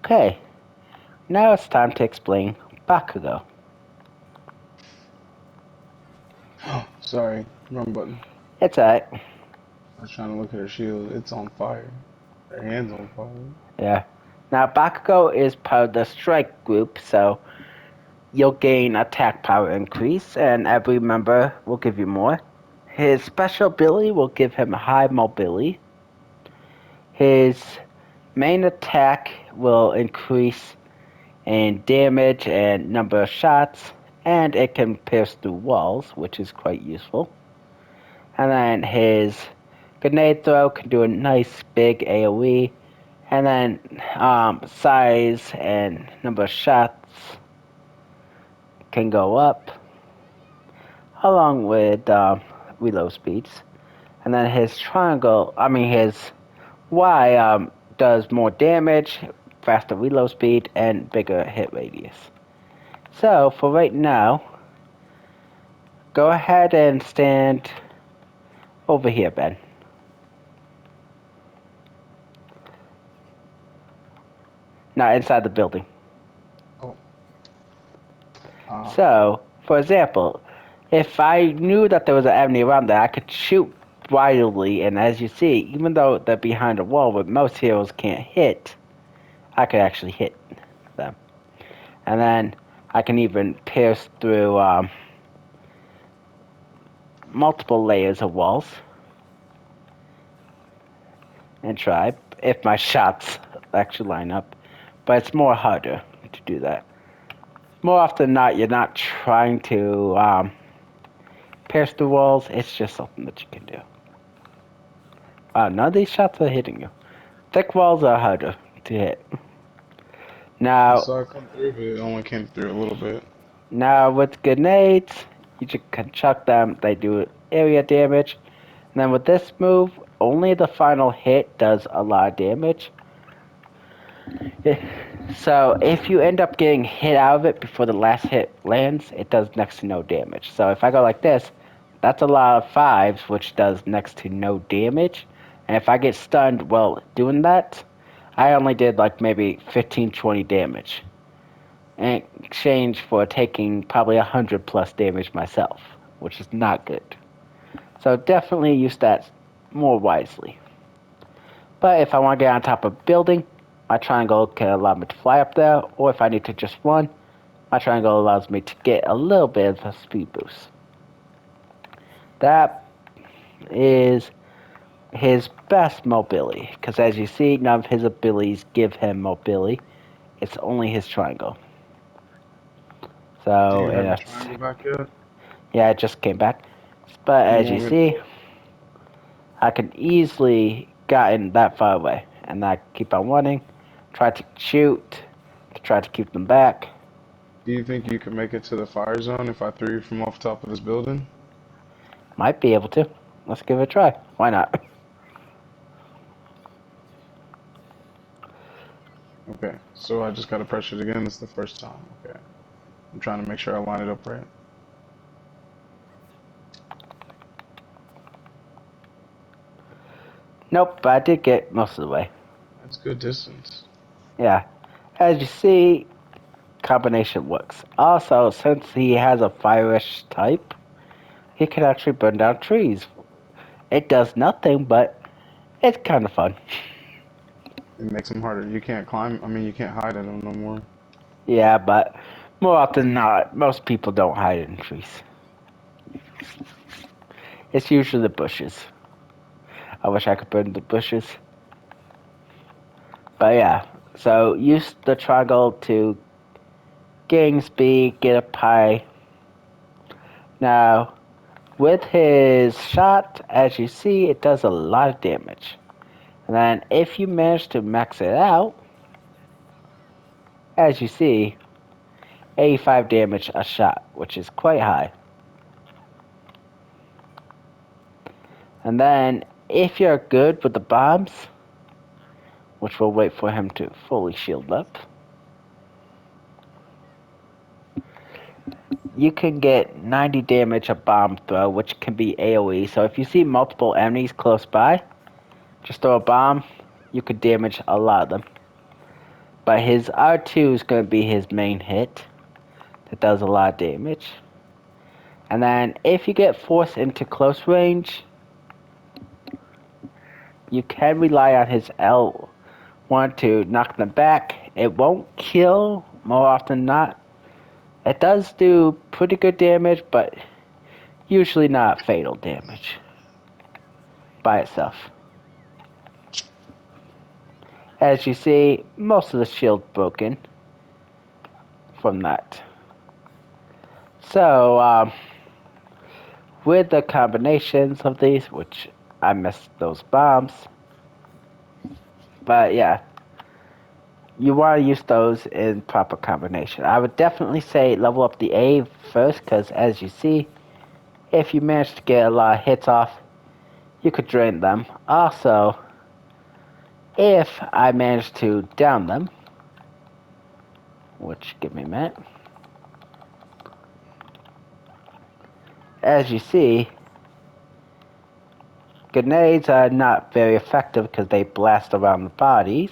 Okay, now it's time to explain bakugo. Sorry, wrong button. It's alright. I was trying to look at her shield. It's on fire. Her hand's on fire. Yeah. Now bakugo is part of the strike group, so you'll gain attack power increase, and every member will give you more. His special ability will give him high mobility. His main attack will increase in damage and number of shots, and it can pierce through walls, which is quite useful. And then his grenade throw can do a nice big AoE, and then size and number of shots can go up, along with reload speeds. And then his his Y does more damage, faster reload speed, and bigger hit radius. So for right now, go ahead and stand over here, Ben. Not inside the building. Oh. Uh, So, for example, if I knew that there was an enemy around there, I could shoot wildly, and as you see, even though they're behind a wall where most heroes can't hit, I could actually hit them. And then I can even pierce through multiple layers of walls and try if my shots actually line up. But it's more harder to do that. More often than not, you're not trying to pierce the walls. It's just something that you can do. None of these shots are hitting you. Thick walls are harder to hit. I Now, saw it come through, but it only came through a little bit. now with grenades, you just can chuck them. They do area damage. And then with this move, only the final hit does a lot of damage. So if you end up getting hit out of it before the last hit lands, it does next to no damage. So if I go like this, that's a lot of fives, which does next to no damage. And if I get stunned while doing that, I only did like maybe 15, 20 damage. In exchange for taking probably 100 plus damage myself, which is not good. So definitely use that more wisely. But if I want to get on top of a building, my triangle can allow me to fly up there, or if I need to just run, my triangle allows me to get a little bit of a speed boost. That is his best mobility, because as you see, none of his abilities give him mobility. It's only his triangle. Do So, you have and your that's, triangle back yet? yeah, it just came back. But Do you as you want me to see, look? I can easily gotten that far away, and I keep on running, try to shoot, to try to keep them back. Do you think you can make it to the fire zone if I threw you from off top of this building? Might be able to. Let's give it a try. Why not? Okay, so I just gotta press it again. This is the first time. Okay. I'm trying to make sure I line it up right. Nope, but I did get most of the way. That's good distance. Yeah. As you see, combination works. Also, since he has a fire-ish type, he can actually burn down trees. It does nothing, but it's kind of fun. It makes them harder. You can't climb. I mean, you can't hide in them no more. Yeah, but more often than not, most people don't hide in trees. It's usually the bushes. I wish I could burn the bushes. But yeah, so use the triangle to gain speed, get up high. Now, with his shot, as you see, it does a lot of damage. And then if you manage to max it out, as you see, 85 damage a shot, which is quite high. And then if you're good with the bombs, which we'll wait for him to fully shield up, you can get 90 damage a bomb throw, which can be AoE. So if you see multiple enemies close by, just throw a bomb, you could damage a lot of them. But his R2 is going to be his main hit. That does a lot of damage. And then if you get forced into close range, you can rely on his L1 to knock them back. It won't kill more often than not. It does do pretty good damage, but usually not fatal damage by itself. As you see, most of the shield broken from that. So, with the combinations of these, which I missed those bombs, but yeah, you want to use those in proper combination. I would definitely say level up the A first, because as you see, if you manage to get a lot of hits off, you could drain them. Also, if I manage to down them, which give me a minute, as you see, grenades are not very effective because they blast around the bodies.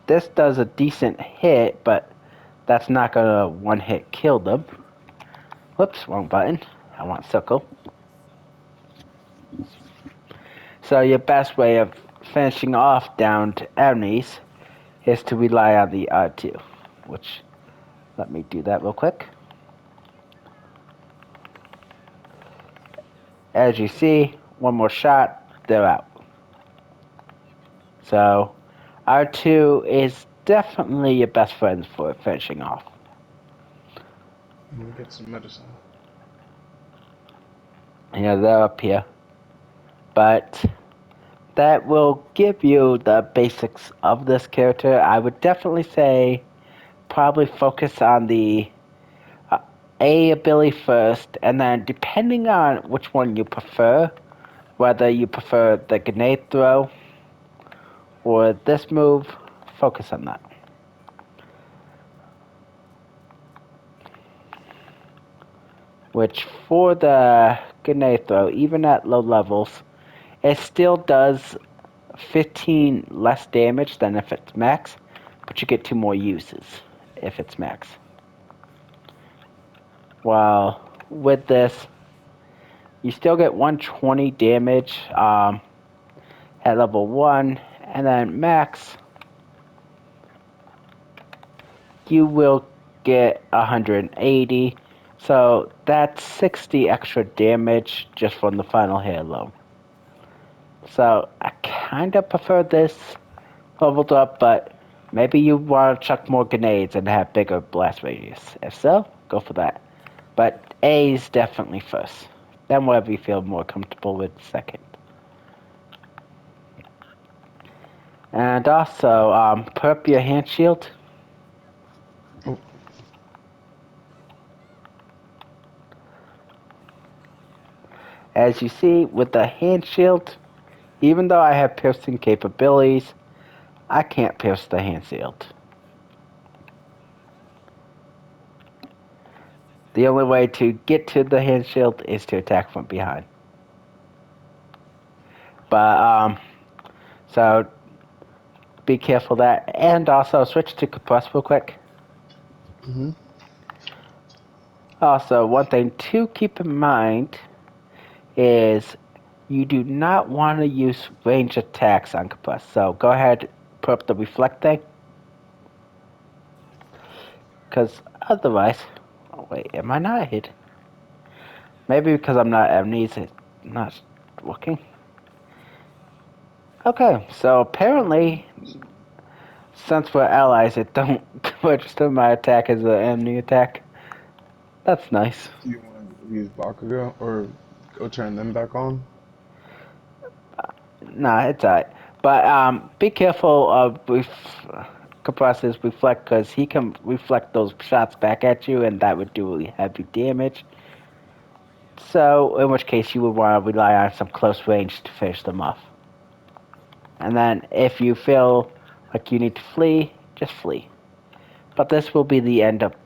This does a decent hit, but that's not gonna one hit kill them. Whoops, wrong button. I want circle. So your best way of finishing off downed enemies is to rely on the R2, which, let me do that real quick. As you see, one more shot, they're out. So R2 is definitely your best friend for finishing off. Let me get some medicine. Yeah, they're up here. But that will give you the basics of this character. I would definitely say probably focus on the A ability first, and then depending on which one you prefer, whether you prefer the grenade throw or this move, focus on that. Which for the grenade throw, even at low levels, it still does 15 less damage than if it's max, but you get 2 more uses if it's max. While with this, you still get 120 damage at level 1, and then max, you will get 180. So that's 60 extra damage just from the final hit alone. So I kind of prefer this leveled up, but maybe you want to chuck more grenades and have bigger blast radius. If so, go for that. But A is definitely first. Then whatever you feel more comfortable with second. And also, put up your hand shield. Oh, As you see, with the hand shield, even though I have piercing capabilities, I can't pierce the hand shield. The only way to get to the hand shield is to attack from behind. But, so be careful of that. And also, switch to compress real quick. Also, one thing to keep in mind is you do not want to use range attacks on compress. So go ahead, put up the reflect thing. Because otherwise, oh wait, am I not hit? Maybe because I'm not amnesia, not working. Okay, so apparently, since we're allies, it don't register my attack as an amnesia attack. That's nice. do you want to use bakugo or go turn them back on? Nah, it's alright. But be careful of compressors reflect, because he can reflect those shots back at you, and that would do really heavy damage. So, in which case, you would want to rely on some close range to finish them off. And then, if you feel like you need to flee, just flee. But this will be the end of